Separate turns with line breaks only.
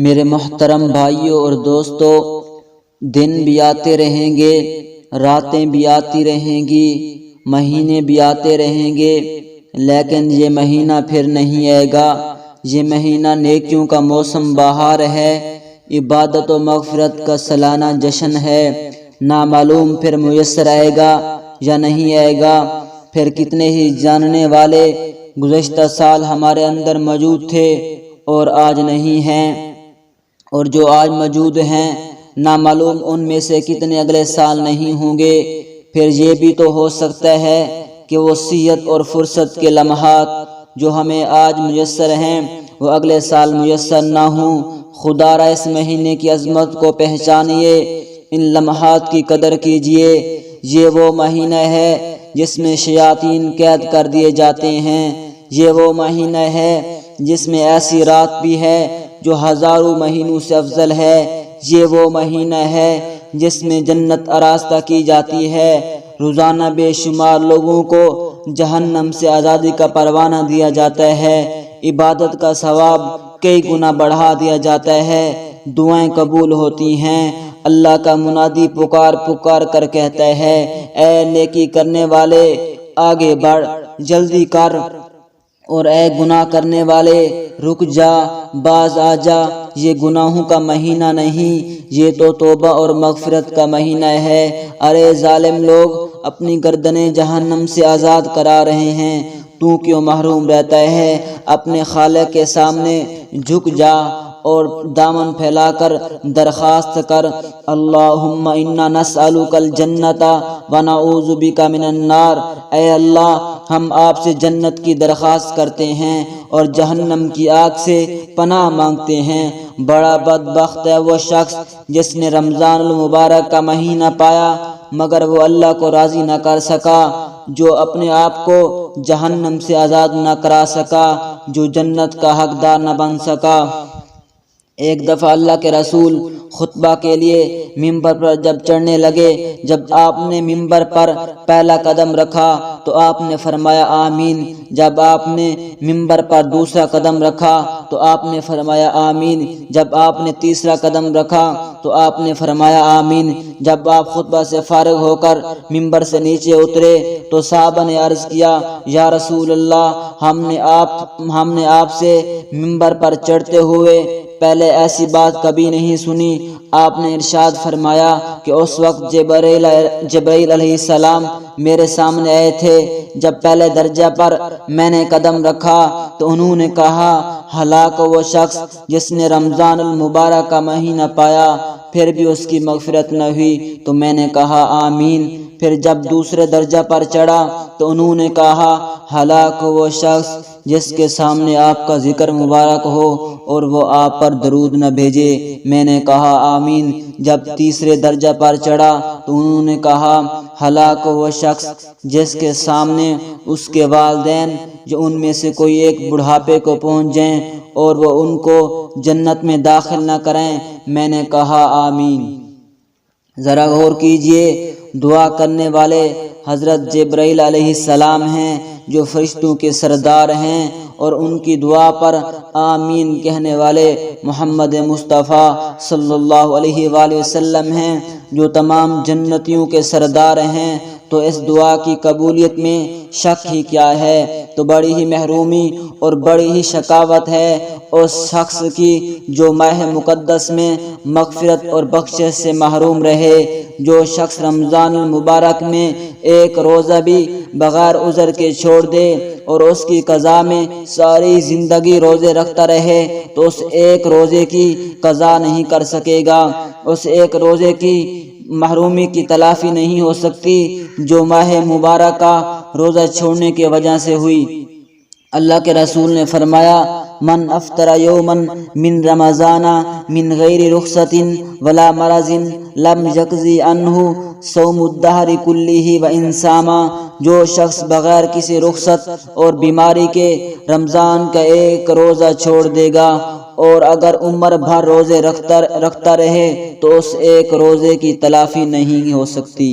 میرے محترم بھائیوں اور دوستوں، دن بھی آتے رہیں گے، راتیں بھی آتی رہیں گی، مہینے بھی آتے رہیں گے، لیکن یہ مہینہ پھر نہیں آئے گا۔ یہ مہینہ نیکیوں کا موسم بہار ہے، عبادت و مغفرت کا سالانہ جشن ہے۔ نامعلوم پھر میسر آئے گا یا نہیں آئے گا۔ پھر کتنے ہی جاننے والے گزشتہ سال ہمارے اندر موجود تھے اور آج نہیں ہیں، اور جو آج موجود ہیں نامعلوم ان میں سے کتنے اگلے سال نہیں ہوں گے۔ پھر یہ بھی تو ہو سکتا ہے کہ وہ صحت اور فرصت کے لمحات جو ہمیں آج میسر ہیں وہ اگلے سال میسر نہ ہوں۔ خدا را اس مہینے کی عظمت کو پہچانیے، ان لمحات کی قدر کیجیے۔ یہ وہ مہینہ ہے جس میں شیاطین قید کر دیے جاتے ہیں۔ یہ وہ مہینہ ہے جس میں ایسی رات بھی ہے جو ہزاروں مہینوں سے افضل ہے۔ یہ وہ مہینہ ہے جس میں جنت آراستہ کی جاتی ہے۔ روزانہ بے شمار لوگوں کو جہنم سے آزادی کا پروانہ دیا جاتا ہے۔ عبادت کا ثواب کئی گنا بڑھا دیا جاتا ہے۔ دعائیں قبول ہوتی ہیں۔ اللہ کا منادی پکار پکار کر کہتا ہے، اے نیکی کرنے والے آگے بڑھ، جلدی کر، اور اے گناہ کرنے والے رک جا، باز آ جا۔ یہ گناہوں کا مہینہ نہیں، یہ تو توبہ اور مغفرت کا مہینہ ہے۔ ارے ظالم لوگ اپنی گردنیں جہنم سے آزاد کرا رہے ہیں، تو کیوں محروم رہتا ہے؟ اپنے خالق کے سامنے جھک جا اور دامن پھیلا کر درخواست کر، اللہم انا نسألک الجنۃ ونعوذ بک من النار۔ اے اللہ، ہم آپ سے جنت کی درخواست کرتے ہیں اور جہنم کی آگ سے پناہ مانگتے ہیں۔ بڑا بدبخت ہے وہ شخص جس نے رمضان المبارک کا مہینہ پایا مگر وہ اللہ کو راضی نہ کر سکا، جو اپنے آپ کو جہنم سے آزاد نہ کرا سکا، جو جنت کا حقدار نہ بن سکا۔ ایک دفعہ اللہ کے رسول خطبہ کے لیے ممبر پر جب چڑھنے لگے، جب آپ نے ممبر پر پہلا قدم رکھا تو آپ نے فرمایا آمین۔ جب آپ نے ممبر پر دوسرا قدم رکھا تو آپ نے فرمایا آمین۔ جب آپ نے تیسرا قدم رکھا تو آپ نے فرمایا آمین۔ جب آپ خطبہ سے فارغ ہو کر ممبر سے نیچے اترے تو صحابہ نے عرض کیا، یا رسول اللہ، ہم نے آپ سے ممبر پر چڑھتے ہوئے پہلے ایسی بات کبھی نہیں سنی۔ آپ نے ارشاد فرمایا کہ اس وقت جبرائیل علیہ السلام میرے سامنے آئے تھے۔ جب پہلے درجہ پر میں نے قدم رکھا تو انہوں نے کہا، ہلاک وہ شخص جس نے رمضان المبارک کا مہینہ پایا پھر بھی اس کی مغفرت نہ ہوئی۔ تو میں نے کہا آمین۔ پھر جب دوسرے درجہ پر چڑھا تو انہوں نے کہا، ہلاک وہ شخص جس کے سامنے آپ کا ذکر مبارک ہو اور وہ آپ پر درود نہ بھیجے۔ میں نے کہا آمین۔ جب تیسرے درجہ پر چڑھا تو انہوں نے کہا، ہلاک وہ شخص جس کے سامنے اس کے والدین جو ان میں سے کوئی ایک بڑھاپے کو پہنچ جائیں اور وہ ان کو جنت میں داخل نہ کریں۔ میں نے کہا آمین۔ ذرا غور کیجئے، دعا کرنے والے حضرت جبرائیل علیہ السلام ہیں جو فرشتوں کے سردار ہیں، اور ان کی دعا پر آمین کہنے والے محمد مصطفیٰ صلی اللہ علیہ وآلہ وسلم ہیں جو تمام جنتیوں کے سردار ہیں۔ تو اس دعا کی قبولیت میں شک ہی کیا ہے؟ تو بڑی ہی محرومی اور بڑی ہی شقاوت ہے اس شخص کی جو ماہ مقدس میں مغفرت اور بخشش سے محروم رہے۔ جو شخص رمضان المبارک میں ایک روزہ بھی بغیر عذر کے چھوڑ دے اور اس کی قضا میں ساری زندگی روزے رکھتا رہے تو اس ایک روزے کی قضا نہیں کر سکے گا، اس ایک روزے کی محرومی کی تلافی نہیں ہو سکتی جو ماہ مبارک کا روزہ چھوڑنے کی وجہ سے ہوئی۔ اللہ کے رسول نے فرمایا، من افطر یوما من رمضان من غیر رخصت ولا مرض لم یقضی عنہ صوم الدہر کلہ وان صام۔ جو شخص بغیر کسی رخصت اور بیماری کے رمضان کا ایک روزہ چھوڑ دے گا اور اگر عمر بھر روزے رکھتا رہے تو اس ایک روزے کی تلافی نہیں ہو سکتی۔